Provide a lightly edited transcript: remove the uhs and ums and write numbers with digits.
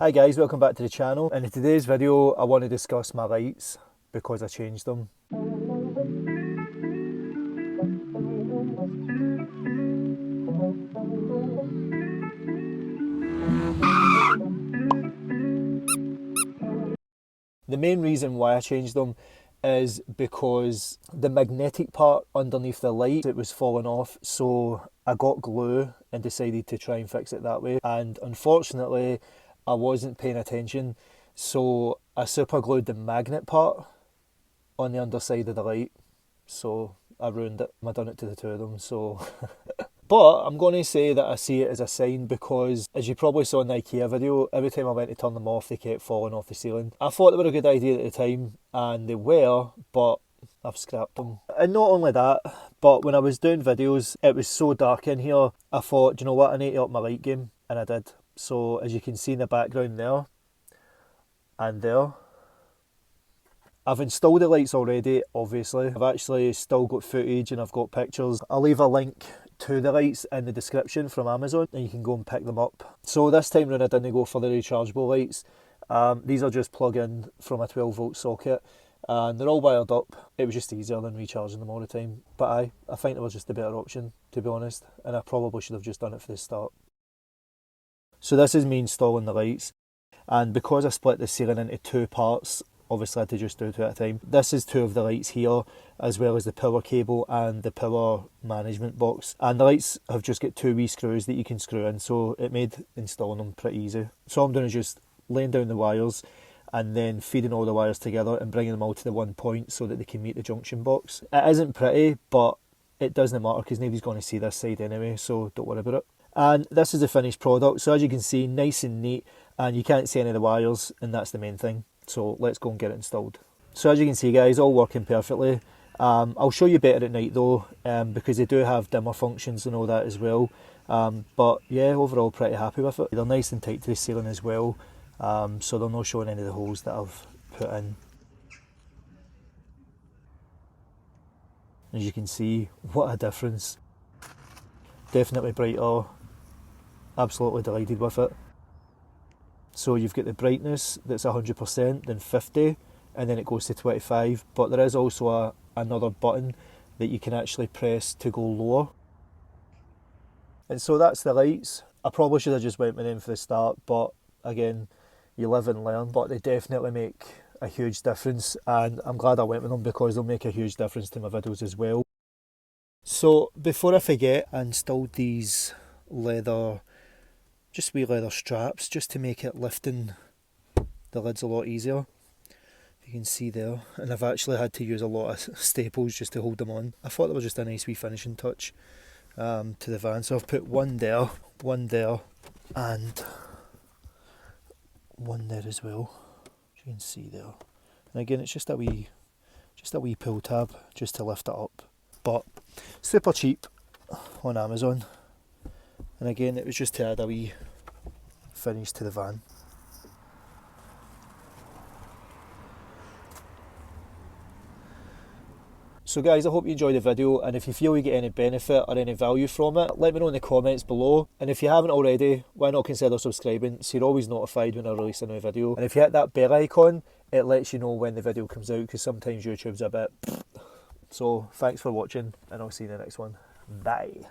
Hi guys, welcome back to the channel, and in today's video I want to discuss my lights because I changed them. The main reason why I changed them is because the magnetic part underneath the light, it was falling off, so I got glue and decided to try and fix it that way, and unfortunately I wasn't paying attention, so I super glued the magnet part on the underside of the light, so I ruined it. I done it to the two of them, so but I'm going to say that I see it as a sign because, as you probably saw in the IKEA video, every time I went to turn them off they kept falling off the ceiling. I thought they were a good idea at the time, and they were, but I've scrapped them. And not only that, but when I was doing videos it was so dark in here, I thought, do you know what, I need to up my light game, and I did. So as you can see in the background there and there, I've installed the lights already, obviously. I've actually still got footage and I've got pictures. I'll leave a link to the lights in the description from Amazon and you can go and pick them up. So this time round I didn't go for the rechargeable lights. These are just plug in from a 12 volt socket and they're all wired up. It was just easier than recharging them all the time. But I think it was just a better option, to be honest, and I probably should have just done it for the start. So this is me installing the lights, and because I split the ceiling into two parts, obviously I had to just do two at a time. This is two of the lights here, as well as the power cable and the power management box. And the lights have just got two wee screws that you can screw in, so it made installing them pretty easy. So I'm doing is just laying down the wires and then feeding all the wires together and bringing them all to the one point so that they can meet the junction box. It isn't pretty, but it doesn't matter because nobody's going to see this side anyway, so don't worry about it. And this is the finished product, so as you can see, nice and neat, and you can't see any of the wires, and that's the main thing. So let's go and get it installed. So as you can see guys, all working perfectly. I'll show you better at night though, because they do have dimmer functions and all that as well. But yeah, overall pretty happy with it. They're nice and tight to the ceiling as well, so they're not showing any of the holes that I've put in. As you can see, what a difference. Definitely brighter, absolutely delighted with it. So you've got the brightness that's 100%, then 50, and then it goes to 25, but there is also another button that you can actually press to go lower. And so that's the lights. I probably should have just went with them for the start, but again, you live and learn. But they definitely make a huge difference, and I'm glad I went with them because they'll make a huge difference to my videos as well. So before I forget, I installed these just wee leather straps just to make it lifting the lids a lot easier. You can see there, and I've actually had to use a lot of staples just to hold them on. I thought that was just a nice wee finishing touch to the van, so I've put one there, and one there as well, as you can see there. And again, it's just a wee pull tab just to lift it up, but super cheap on Amazon. And again, it was just to add a wee finish to the van. So guys, I hope you enjoyed the video, and if you feel you get any benefit or any value from it, let me know in the comments below. And if you haven't already, why not consider subscribing so you're always notified when I release a new video. And if you hit that bell icon, it lets you know when the video comes out, because sometimes YouTube's a bit... So thanks for watching, and I'll see you in the next one. Bye.